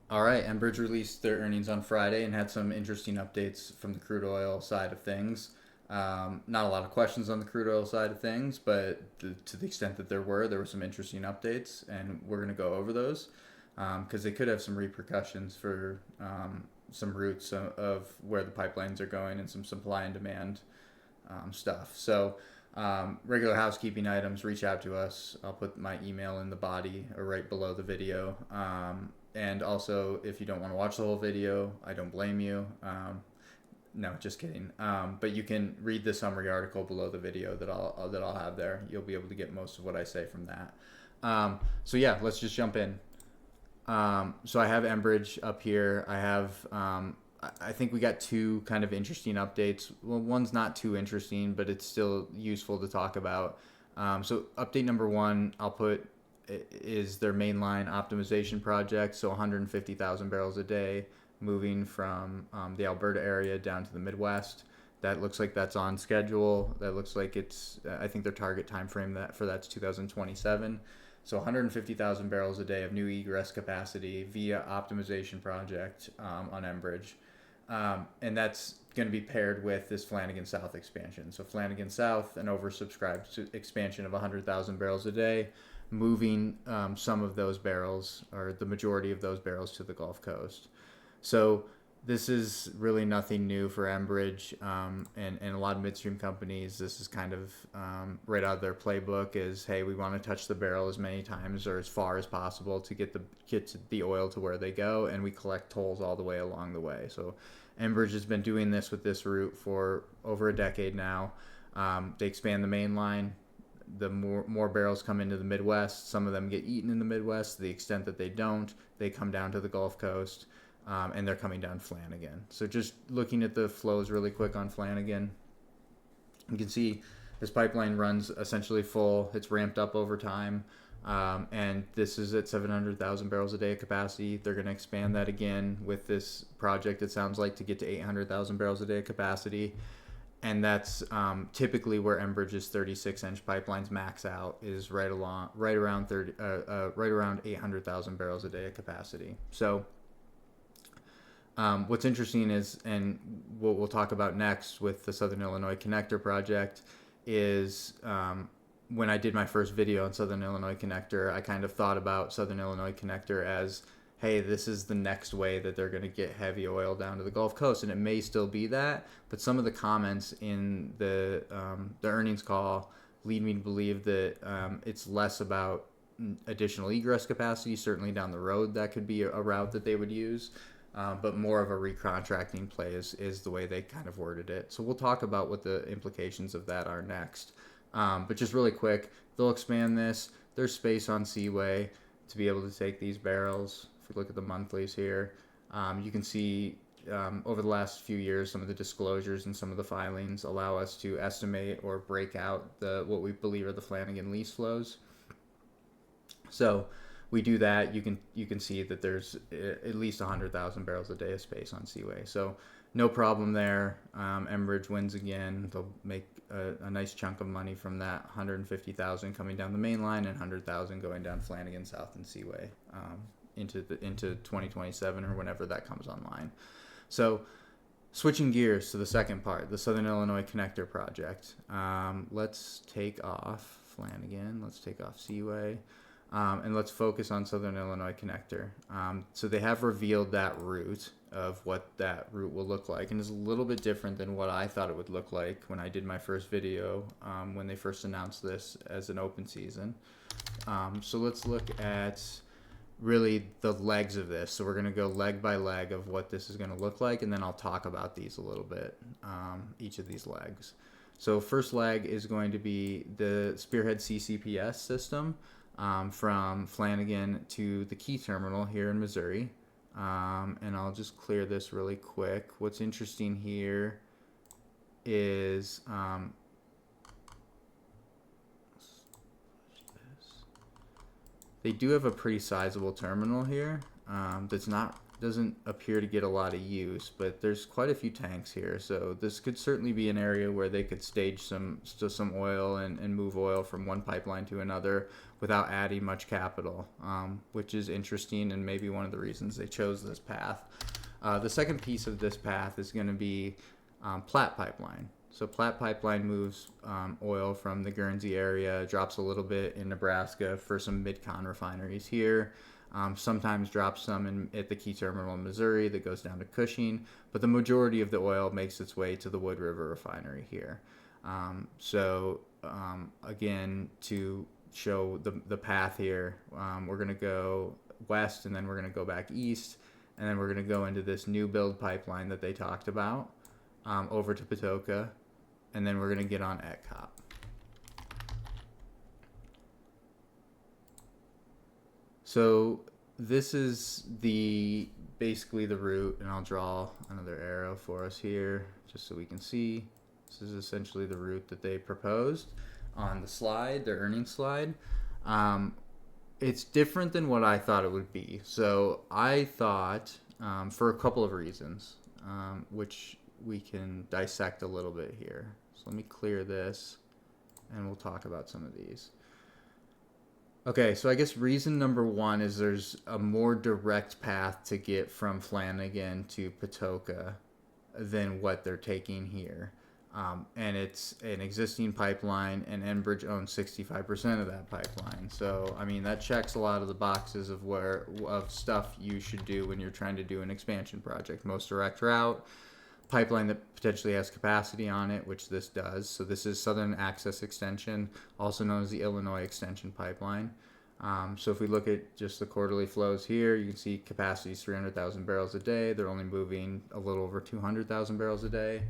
All right, Enbridge released their earnings on Friday and had some interesting updates from the crude oil side of things. Not a lot of questions on the crude oil side of things, but to the extent that there were some interesting updates, and we're going to go over those because they could have some repercussions for some routes of where the pipelines are going and some supply and demand stuff. So, regular housekeeping items, reach out to us. I'll put my email in the body or right below the video. And also, if you don't want to watch the whole video, I don't blame you. No, just kidding. But you can read the summary article below the video that I'll have there. You'll be able to get most of what I say from that. So yeah, let's just jump in. So I have Enbridge up here. I think we got two kind of interesting updates. Well, one's not too interesting, but it's still useful to talk about. So update number one, I'll put is their Mainline Optimization Project. So 150,000 barrels a day moving from the Alberta area down to the Midwest. That looks like that's on schedule. That looks like it's. I think their target time frame for that's 2027. So 150,000 barrels a day of new egress capacity via optimization project on Enbridge. And that's going to be paired with this Flanagan South expansion. So Flanagan South, an oversubscribed expansion of 100,000 barrels a day, moving some of those barrels or the majority of those barrels to the Gulf Coast. So this is really nothing new for Enbridge and a lot of midstream companies. This is kind of right out of their playbook is, hey, we want to touch the barrel as many times or as far as possible to get the oil to where they go, and we collect tolls all the way along the way. So Enbridge has been doing this with this route for over a decade now. They expand the main line. The more barrels come into the Midwest. Some of them get eaten in the Midwest. To the extent that they don't, they come down to the Gulf Coast. And they're coming down Flanagan. So just looking at the flows really quick on Flanagan, you can see this pipeline runs essentially full. It's ramped up over time, and this is at 700,000 barrels a day of capacity. They're going to expand that again with this project, it sounds like, to get to 800,000 barrels a day of capacity. And that's typically where Enbridge's 36-inch pipelines max out is right around 800,000 barrels a day of capacity. So what's interesting is, and what we'll talk about next with the Southern Illinois Connector project, is when I did my first video on Southern Illinois Connector, I kind of thought about Southern Illinois Connector as, hey, this is the next way that they're going to get heavy oil down to the Gulf Coast, and it may still be that, but some of the comments in the earnings call lead me to believe that it's less about additional egress capacity. Certainly down the road, that could be a route that they would use. But more of a recontracting play is the way they kind of worded it. So we'll talk about what the implications of that are next. But just really quick, they'll expand this. There's space on Seaway to be able to take these barrels. If we look at the monthlies here, you can see over the last few years, some of the disclosures and some of the filings allow us to estimate or break out what we believe are the Flanagan lease flows. So we do that. You can see that there's at least 100,000 barrels a day of space on Seaway. So no problem there. Enbridge wins again. They'll make a nice chunk of money from that 150,000 coming down the main line and 100,000 going down Flanagan South and Seaway into 2027 or whenever that comes online. So switching gears to the second part, the Southern Illinois Connector project. Let's take off Flanagan. Let's take off Seaway. And let's focus on Southern Illinois Connector. So they have revealed that route of what that route will look like, and it's a little bit different than what I thought it would look like when I did my first video when they first announced this as an open season. So let's look at really the legs of this. So we're going to go leg by leg of what this is going to look like, and then I'll talk about these a little bit, each of these legs. So first leg is going to be the Spearhead CCPS system. From Flanagan to the Key Terminal here in Missouri. And I'll just clear this really quick. What's interesting here is they do have a pretty sizable terminal here that's not doesn't appear to get a lot of use, but there's quite a few tanks here, so this could certainly be an area where they could stage some oil and move oil from one pipeline to another without adding much capital, which is interesting and maybe one of the reasons they chose this path. The second piece of this path is going to be Platte Pipeline. So Platte Pipeline moves oil from the Guernsey area, drops a little bit in Nebraska for some mid-con refineries here. Sometimes drops some at the key terminal in Missouri that goes down to Cushing, but the majority of the oil makes its way to the Wood River refinery here. Again, to show the path here, we're going to go west, and then we're going to go back east, and then we're going to go into this new build pipeline that they talked about over to Patoka, and then we're going to get on ETCOP. So this is basically the route, and I'll draw another arrow for us here just so we can see. This is essentially the route that they proposed on the slide, their earnings slide. It's different than what I thought it would be. So I thought, for a couple of reasons, which we can dissect a little bit here. So let me clear this, and we'll talk about some of these. Okay, so I guess reason number one is there's a more direct path to get from Flanagan to Patoka than what they're taking here. And it's an existing pipeline, and Enbridge owns 65% of that pipeline. So, I mean, that checks a lot of the boxes of stuff you should do when you're trying to do an expansion project. Most direct route, pipeline that potentially has capacity on it, which this does. So this is Southern Access Extension, also known as the Illinois Extension Pipeline. So if we look at just the quarterly flows here, you can see capacity is 300,000 barrels a day. They're only moving a little over 200,000 barrels a day.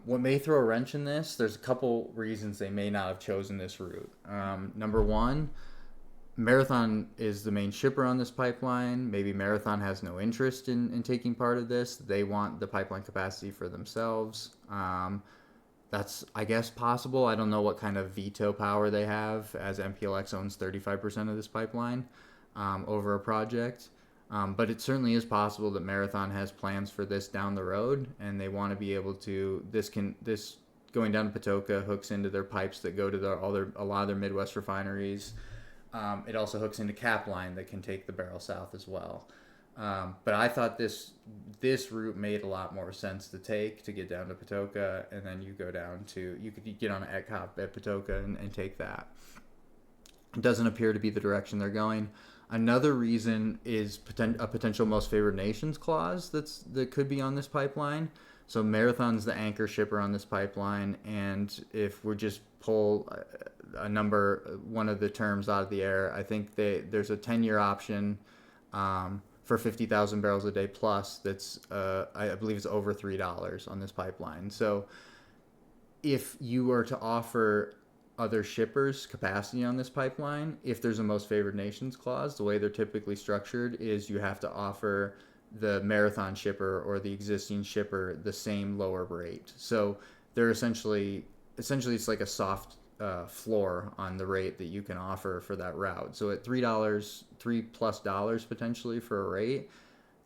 What may throw a wrench in this, there's a couple reasons they may not have chosen this route. Number one, Marathon is the main shipper on this pipeline. Maybe Marathon has no interest in taking part of this. They want the pipeline capacity for themselves. That's, I guess, possible. I don't know what kind of veto power they have, as MPLX owns 35% of this pipeline over a project. But it certainly is possible that Marathon has plans for this down the road, and they want to be able to. This going down to Patoka hooks into their pipes that go to a lot of their Midwest refineries. It also hooks into Capline that can take the barrel south as well. But I thought this route made a lot more sense to take to get down to Patoka, and then you could get on an ETCOP at Patoka and take that. It doesn't appear to be the direction they're going. Another reason is a potential most favored nations clause that could be on this pipeline. So Marathon's the anchor shipper on this pipeline, and if we just pull one of the terms out of the air, I think there's a 10-year option for 50,000 barrels a day plus. That's I believe it's over $3 on this pipeline. So if you were to offer other shippers capacity on this pipeline, if there's a most favored nations clause, the way they're typically structured is you have to offer the Marathon shipper or the existing shipper the same lower rate. So they're essentially it's like a soft floor on the rate that you can offer for that route. So at $3+ potentially for a rate,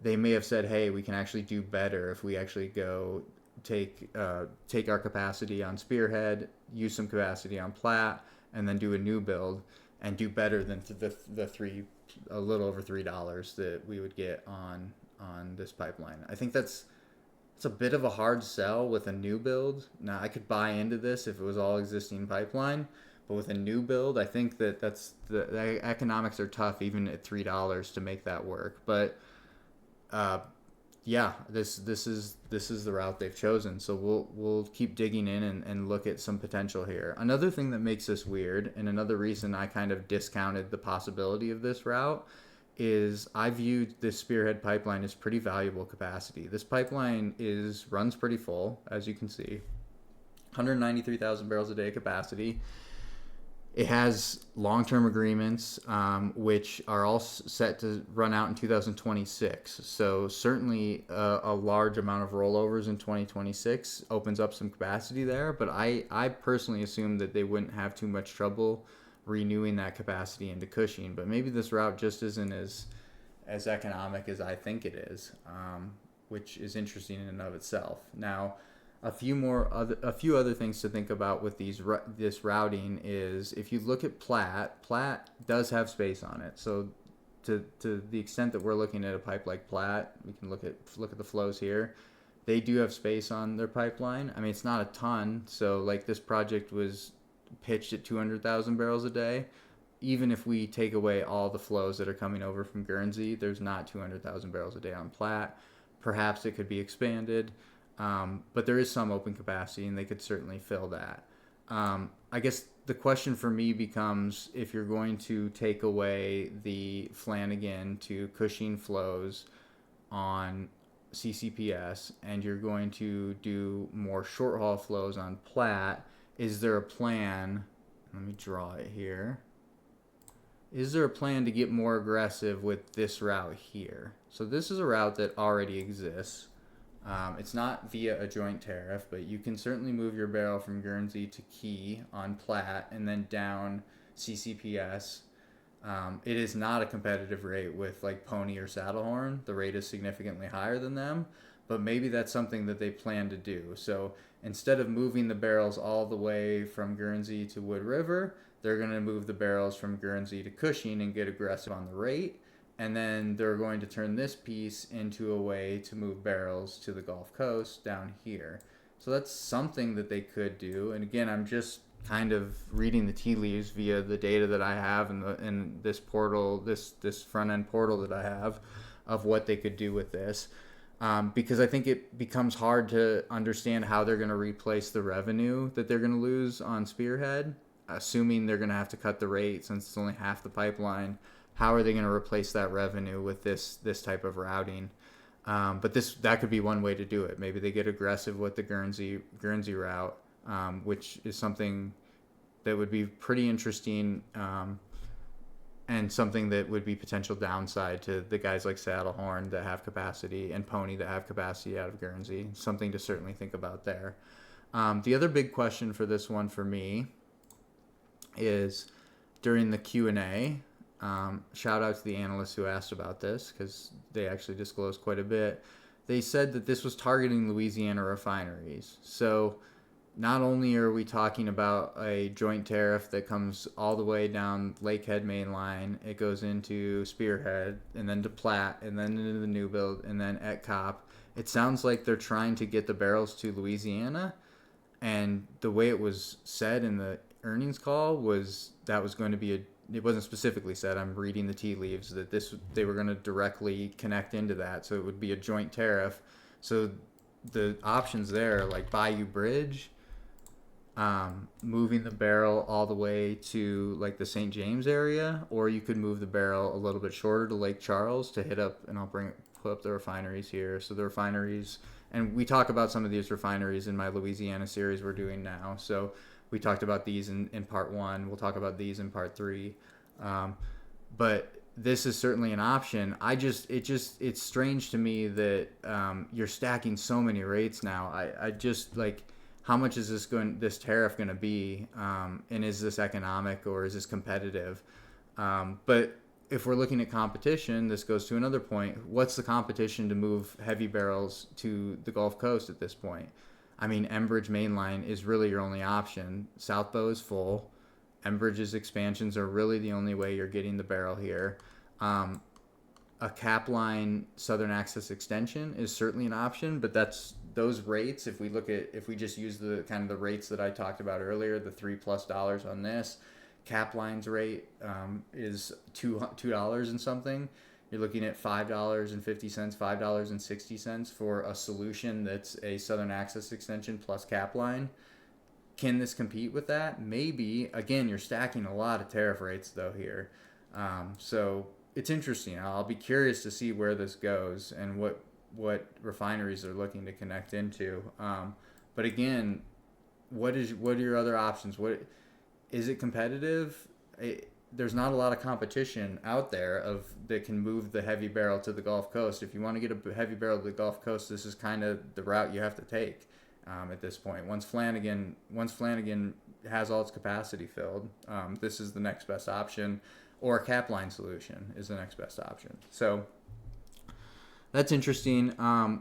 they may have said, hey, we can actually do better if we actually go take our capacity on Spearhead, use some capacity on Platte, and then do a new build and do better than a little over $3 that we would get on this pipeline. I think it's a bit of a hard sell with a new build. Now, I could buy into this if it was all existing pipeline, but with a new build, I think the economics are tough even at $3 to make that work. But yeah, this is the route they've chosen. So we'll keep digging in and look at some potential here. Another thing that makes this weird, and another reason I kind of discounted the possibility of this route, is I viewed this Spearhead pipeline as pretty valuable capacity. This pipeline runs pretty full, as you can see, 193,000 barrels a day capacity. It has long-term agreements, which are all set to run out in 2026. So certainly a large amount of rollovers in 2026 opens up some capacity there. But I personally assumed that they wouldn't have too much trouble renewing that capacity into Cushing. But maybe this route just isn't as as economic as I think it is, which is interesting in and of itself. Now, a few other things to think about with this routing is if you look at Platte does have space on it. So to the extent that we're looking at a pipe like Platte, we can look at the flows here. They do have space on their pipeline. I mean, it's not a ton. So like this project was pitched at 200,000 barrels a day. Even if we take away all the flows that are coming over from Guernsey, there's not 200,000 barrels a day on Platte. Perhaps it could be expanded, but there is some open capacity, and they could certainly fill that. I guess the question for me becomes, if you're going to take away the Flanagan to Cushing flows on CCPS and you're going to do more short haul flows on Platte, is there a plan? Let me draw it here. Is there a plan to get more aggressive with this route here? So this is a route that already exists. It's not via a joint tariff, but you can certainly move your barrel from Guernsey to Key on Platte and then down CCPS. It is not a competitive rate with like Pony or Saddlehorn. The rate is significantly higher than them, but maybe that's something that they plan to do. So instead of moving the barrels all the way from Guernsey to Wood River, they're going to move the barrels from Guernsey to Cushing and get aggressive on the rate. And then they're going to turn this piece into a way to move barrels to the Gulf Coast down here. So that's something that they could do. And again, I'm just kind of reading the tea leaves via the data that I have in this portal, this front end portal that I have of what they could do with this. Because I think it becomes hard to understand how they're going to replace the revenue that they're going to lose on Spearhead, assuming they're going to have to cut the rate since it's only half the pipeline. How are they going to replace that revenue with this type of routing? But that could be one way to do it. Maybe they get aggressive with the Guernsey route, which is something that would be pretty interesting, and something that would be potential downside to the guys like Saddlehorn that have capacity and Pony that have capacity out of Guernsey. Something to certainly think about there. The other big question for this one for me is during the Q&A, shout out to the analysts who asked about this because they actually disclosed quite a bit. They said that this was targeting Louisiana refineries. So not only are we talking about a joint tariff that comes all the way down Lakehead Mainline, it goes into Spearhead and then to Platte and then into the new build and then ETCOP. It sounds like they're trying to get the barrels to Louisiana, and the way it was said in the earnings call was that was going to be it wasn't specifically said, I'm reading the tea leaves, that they were going to directly connect into that, so it would be a joint tariff. So the options there, like Bayou Bridge, moving the barrel all the way to like the St. James area, or you could move the barrel a little bit shorter to Lake Charles to hit up, and I'll put up the refineries here. So the refineries, and we talk about some of these refineries in my Louisiana series we're doing now. So we talked about these in part 1. We'll talk about these in part 3. But this is certainly an option. It's strange to me that you're stacking so many rates now. I just like, how much is this tariff going to be? And is this economic or is this competitive? But if we're looking at competition, this goes to another point. What's the competition to move heavy barrels to the Gulf Coast at this point? I mean, Enbridge Mainline is really your only option. South Bow is full. Enbridge's expansions are really the only way you're getting the barrel here. A Capline Southern Access extension is certainly an option, but that's those rates. If we just use the kind of the rates that I talked about earlier, the $3+ on this, Capline's rate is $2 and something. You're looking at $5.50, $5.60 for a solution that's a Southern Access extension plus Capline. Can this compete with that? Maybe. Again, you're stacking a lot of tariff rates though here. So it's interesting. I'll be curious to see where this goes and what refineries are looking to connect into. But again, what are your other options? What is it competitive? There's not a lot of competition out there that can move the heavy barrel to the Gulf Coast. If you want to get a heavy barrel to the Gulf Coast, this is kind of the route you have to take at this point. Once Flanagan has all its capacity filled, this is the next best option. or a cap line solution is the next best option. So that's interesting.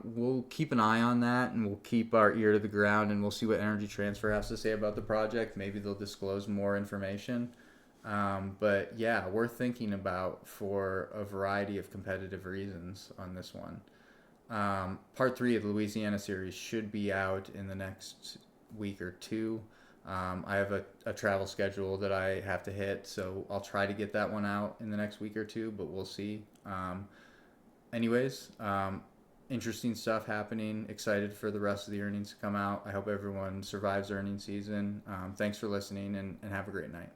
We'll keep an eye on that, and we'll keep our ear to the ground, and we'll see what Energy Transfer has to say about the project. Maybe they'll disclose more information. But yeah, we're thinking about for a variety of competitive reasons on this one. Part 3 of the Louisiana series should be out in the next week or two. I have a travel schedule that I have to hit, so I'll try to get that one out in the next week or two, but we'll see. Anyways, interesting stuff happening. Excited for the rest of the earnings to come out. I hope everyone survives earnings season. Thanks for listening, and have a great night.